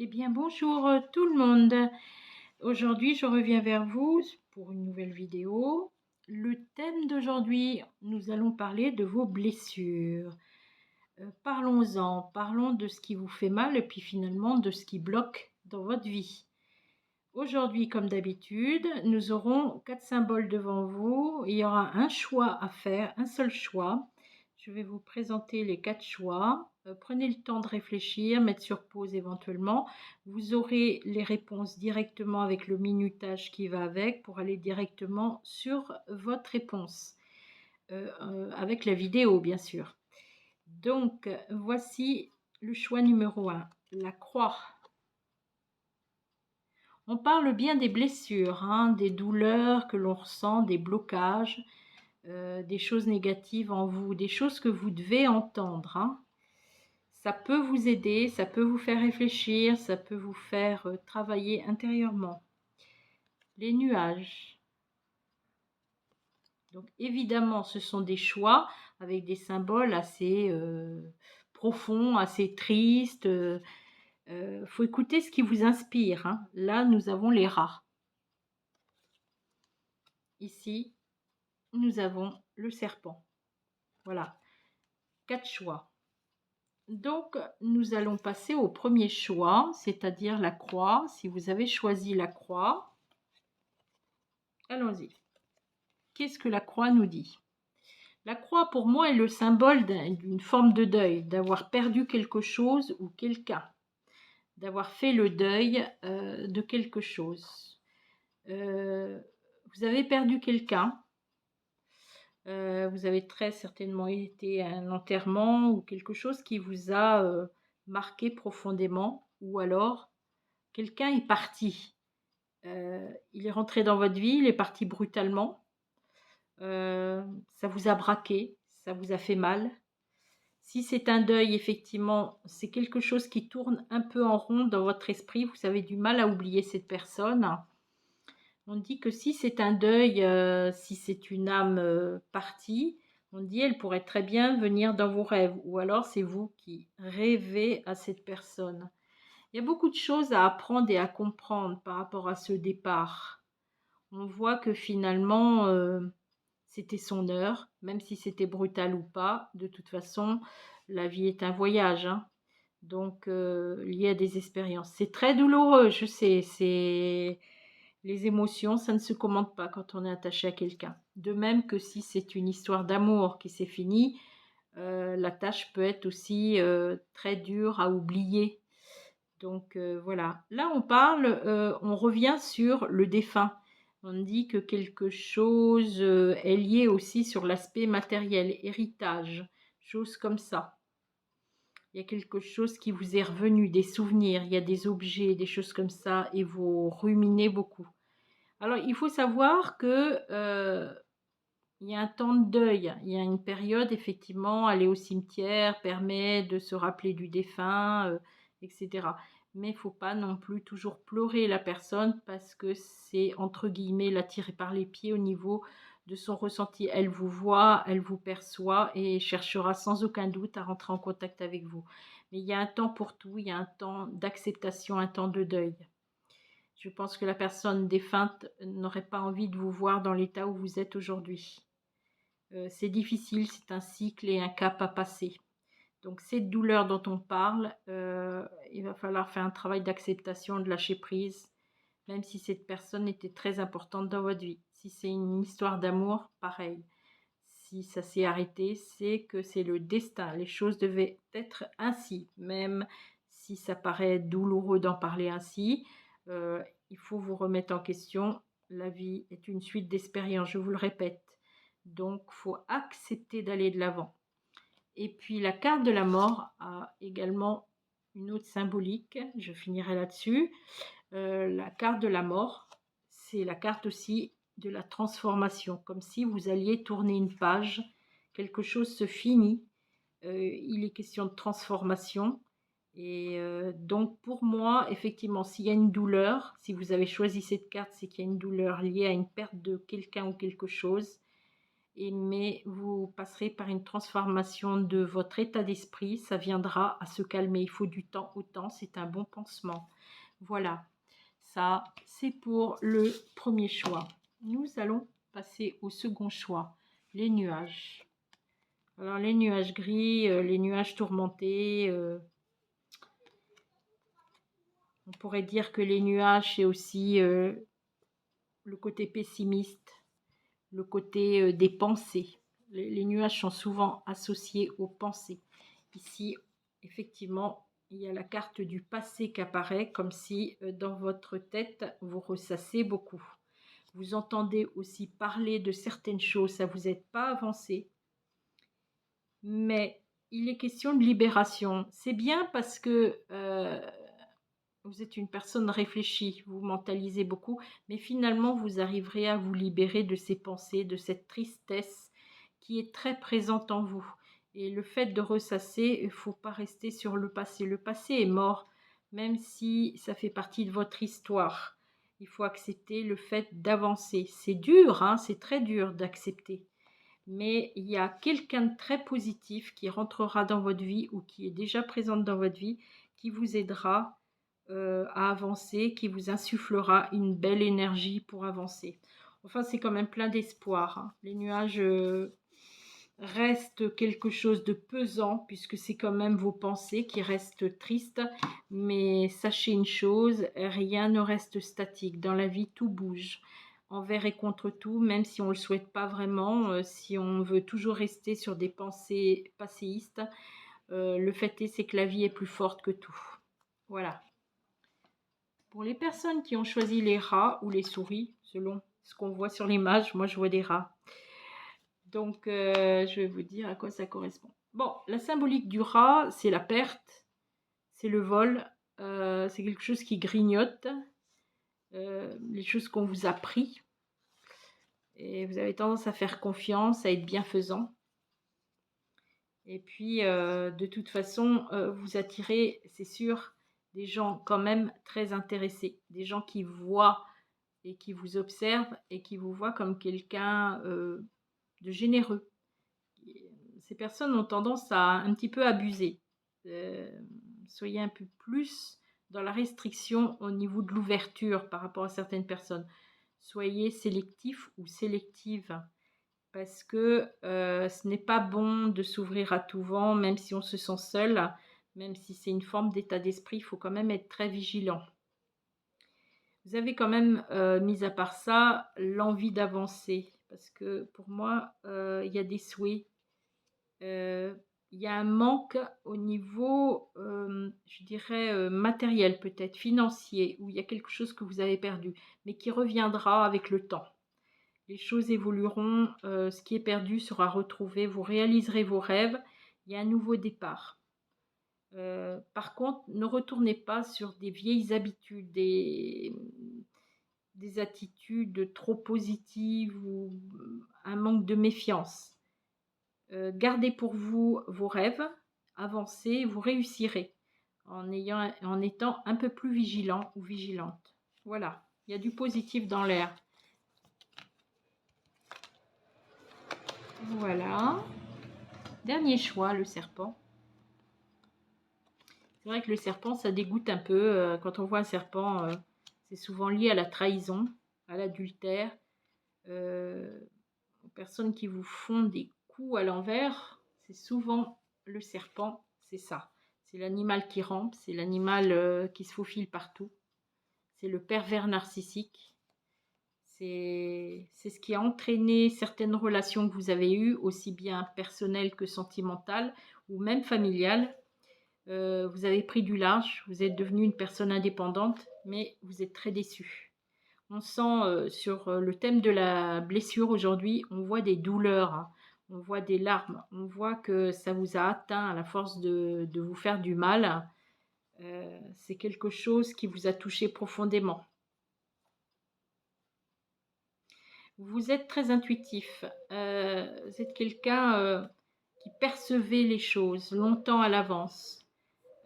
Eh bien, bonjour tout le monde. Aujourd'hui, je reviens vers vous pour une nouvelle vidéo. Le thème d'aujourd'hui, nous allons parler de vos blessures. Parlons-en, parlons de ce qui vous fait mal et puis finalement de ce qui bloque dans votre vie. Aujourd'hui, comme d'habitude, nous aurons 4 symboles devant vous. Il y aura un choix à faire, un seul choix. Je vais vous présenter les 4 choix. Prenez le temps de réfléchir, mettre sur pause éventuellement. Vous aurez les réponses directement avec le minutage qui va avec pour aller directement sur votre réponse. Avec la vidéo, bien sûr. Donc, voici le choix numéro 1, la croix. On parle bien des blessures, hein, des douleurs que l'on ressent, des blocages, des choses négatives en vous, des choses que vous devez entendre, hein. Ça peut vous aider, ça peut vous faire réfléchir, ça peut vous faire travailler intérieurement. Les nuages. Donc évidemment, ce sont des choix avec des symboles assez profonds, assez tristes. Faut écouter ce qui vous inspire, hein. Là, nous avons les rats. Ici, nous avons le serpent. Voilà, 4 choix. Donc, nous allons passer au premier choix, c'est-à-dire la croix. Si vous avez choisi la croix, allons-y. Qu'est-ce que la croix nous dit? La croix, pour moi, est le symbole d'une forme de deuil, d'avoir perdu quelque chose ou quelqu'un, d'avoir fait le deuil de quelque chose. Vous avez perdu quelqu'un. Vous avez très certainement été à un enterrement ou quelque chose qui vous a marqué profondément, ou alors quelqu'un est parti. Il est rentré dans votre vie, il est parti brutalement. Ça vous a braqué, ça vous a fait mal. Si c'est un deuil, effectivement, c'est quelque chose qui tourne un peu en rond dans votre esprit. Vous avez du mal à oublier cette personne. On dit que si c'est un deuil, si c'est une âme partie, on dit elle pourrait très bien venir dans vos rêves, ou alors c'est vous qui rêvez à cette personne. Il y a beaucoup de choses à apprendre et à comprendre par rapport à ce départ. On voit que finalement, c'était son heure, même si c'était brutal ou pas. De toute façon, la vie est un voyage, hein. Donc, lié à des expériences. C'est très douloureux, je sais, c'est les émotions, ça ne se commande pas quand on est attaché à quelqu'un. De même que si c'est une histoire d'amour qui s'est finie, la tâche peut être aussi très dure à oublier. Donc voilà. Là, on revient sur le défunt. On dit que quelque chose est lié aussi sur l'aspect matériel, héritage, choses comme ça. Il y a quelque chose qui vous est revenu, des souvenirs, il y a des objets, des choses comme ça, et vous ruminez beaucoup. Alors, il faut savoir que il y a un temps de deuil, il y a une période, effectivement, aller au cimetière permet de se rappeler du défunt, etc. Mais il ne faut pas non plus toujours pleurer la personne parce que c'est, entre guillemets, la tirer par les pieds au niveau de son ressenti. Elle vous voit, elle vous perçoit et cherchera sans aucun doute à rentrer en contact avec vous. Mais il y a un temps pour tout, il y a un temps d'acceptation, un temps de deuil. Je pense que la personne défunte n'aurait pas envie de vous voir dans l'état où vous êtes aujourd'hui. C'est difficile, c'est un cycle et un cap à passer. Donc cette douleur dont on parle, il va falloir faire un travail d'acceptation, de lâcher prise, même si cette personne était très importante dans votre vie. Si c'est une histoire d'amour, pareil. Si ça s'est arrêté, c'est que c'est le destin. Les choses devaient être ainsi, même si ça paraît douloureux d'en parler ainsi. Il faut vous remettre en question. La vie est une suite d'expériences, je vous le répète. Donc, il faut accepter d'aller de l'avant. Et puis, la carte de la mort a également une autre symbolique. Je finirai là-dessus. La carte de la mort, c'est la carte aussi de la transformation, comme si vous alliez tourner une page, quelque chose se finit, il est question de transformation. Et donc pour moi, effectivement, s'il y a une douleur, si vous avez choisi cette carte, c'est qu'il y a une douleur liée à une perte de quelqu'un ou quelque chose. mais vous passerez par une transformation de votre état d'esprit. Ça viendra à se calmer. Il faut du temps au temps. C'est un bon pansement. Voilà. Ça, c'est pour le premier choix. Nous allons passer au second choix. Les nuages. Alors, les nuages gris, les nuages tourmentés. On pourrait dire que les nuages, c'est aussi le côté pessimiste, le côté des pensées. Les nuages sont souvent associés aux pensées. Ici, effectivement, il y a la carte du passé qui apparaît, comme si dans votre tête, vous ressassez beaucoup. Vous entendez aussi parler de certaines choses, ça vous aide pas avancé. Mais il est question de libération. C'est bien parce que vous êtes une personne réfléchie, vous mentalisez beaucoup, mais finalement, vous arriverez à vous libérer de ces pensées, de cette tristesse qui est très présente en vous. Et le fait de ressasser, il ne faut pas rester sur le passé. Le passé est mort, même si ça fait partie de votre histoire. Il faut accepter le fait d'avancer. C'est dur, hein, c'est très dur d'accepter. Mais il y a quelqu'un de très positif qui rentrera dans votre vie ou qui est déjà présente dans votre vie, qui vous aidera à avancer, qui vous insufflera une belle énergie pour avancer. Enfin, c'est quand même plein d'espoir, hein. Les nuages restent quelque chose de pesant, puisque c'est quand même vos pensées qui restent tristes. Mais sachez une chose, rien ne reste statique. Dans la vie, tout bouge. Envers et contre tout, même si on ne le souhaite pas vraiment, si on veut toujours rester sur des pensées passéistes, le fait est, c'est que la vie est plus forte que tout. Voilà. Pour les personnes qui ont choisi les rats ou les souris, selon ce qu'on voit sur l'image, moi je vois des rats. Donc je vais vous dire à quoi ça correspond. Bon, la symbolique du rat, c'est la perte, c'est le vol, c'est quelque chose qui grignote, les choses qu'on vous a pris. Et vous avez tendance à faire confiance, à être bienfaisant. Et puis, de toute façon, vous attirez, c'est sûr, des gens quand même très intéressés, des gens qui voient et qui vous observent et qui vous voient comme quelqu'un de généreux. Ces personnes ont tendance à un petit peu abuser. Soyez un peu plus dans la restriction au niveau de l'ouverture par rapport à certaines personnes. Soyez sélectif ou sélective parce que ce n'est pas bon de s'ouvrir à tout vent, même si on se sent seul, même si c'est une forme d'état d'esprit, il faut quand même être très vigilant. Vous avez quand même, mis à part ça, l'envie d'avancer parce que pour moi, il y a des souhaits. Il y a un manque au niveau, je dirais, matériel peut-être, financier, où il y a quelque chose que vous avez perdu, mais qui reviendra avec le temps. Les choses évolueront, ce qui est perdu sera retrouvé, vous réaliserez vos rêves, il y a un nouveau départ. Par contre, ne retournez pas sur des vieilles habitudes, des attitudes trop positives ou un manque de méfiance. Gardez pour vous vos rêves, avancez, vous réussirez en étant un peu plus vigilant ou vigilante. Voilà, il y a du positif dans l'air. Voilà. Dernier choix, le serpent. C'est vrai que le serpent, ça dégoûte un peu. Quand on voit un serpent, c'est souvent lié à la trahison, à l'adultère, aux personnes qui vous font des coups à l'envers. C'est souvent le serpent, c'est ça. C'est l'animal qui rampe, c'est l'animal qui se faufile partout. C'est le pervers narcissique. C'est ce qui a entraîné certaines relations que vous avez eues, aussi bien personnelles que sentimentales ou même familiales. Vous avez pris du large, vous êtes devenue une personne indépendante, mais vous êtes très déçu. On sent sur le thème de la blessure aujourd'hui, on voit des douleurs, hein, on voit des larmes, on voit que ça vous a atteint à la force de vous faire du mal. C'est quelque chose qui vous a touché profondément. Vous êtes très intuitif. Vous êtes quelqu'un qui percevait les choses longtemps à l'avance.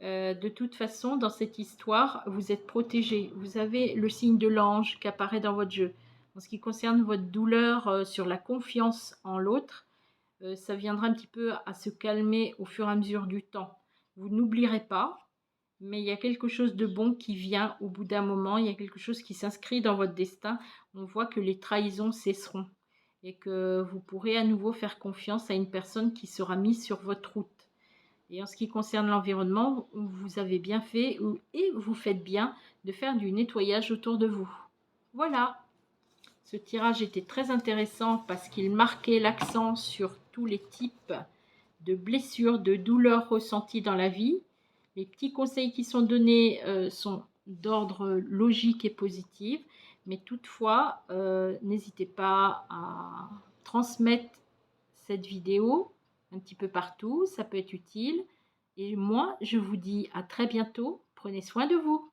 De toute façon, dans cette histoire, vous êtes protégé. Vous avez le signe de l'ange qui apparaît dans votre jeu. En ce qui concerne votre douleur sur la confiance en l'autre, ça viendra un petit peu à se calmer au fur et à mesure du temps. Vous n'oublierez pas, mais il y a quelque chose de bon qui vient au bout d'un moment, il y a quelque chose qui s'inscrit dans votre destin. On voit que les trahisons cesseront et que vous pourrez à nouveau faire confiance à une personne qui sera mise sur votre route. Et en ce qui concerne l'environnement, vous avez bien fait et vous faites bien de faire du nettoyage autour de vous. Voilà, ce tirage était très intéressant parce qu'il marquait l'accent sur tous les types de blessures, de douleurs ressenties dans la vie. Les petits conseils qui sont donnés sont d'ordre logique et positif, mais toutefois, n'hésitez pas à transmettre cette vidéo un petit peu partout, ça peut être utile. Et moi, je vous dis à très bientôt. Prenez soin de vous.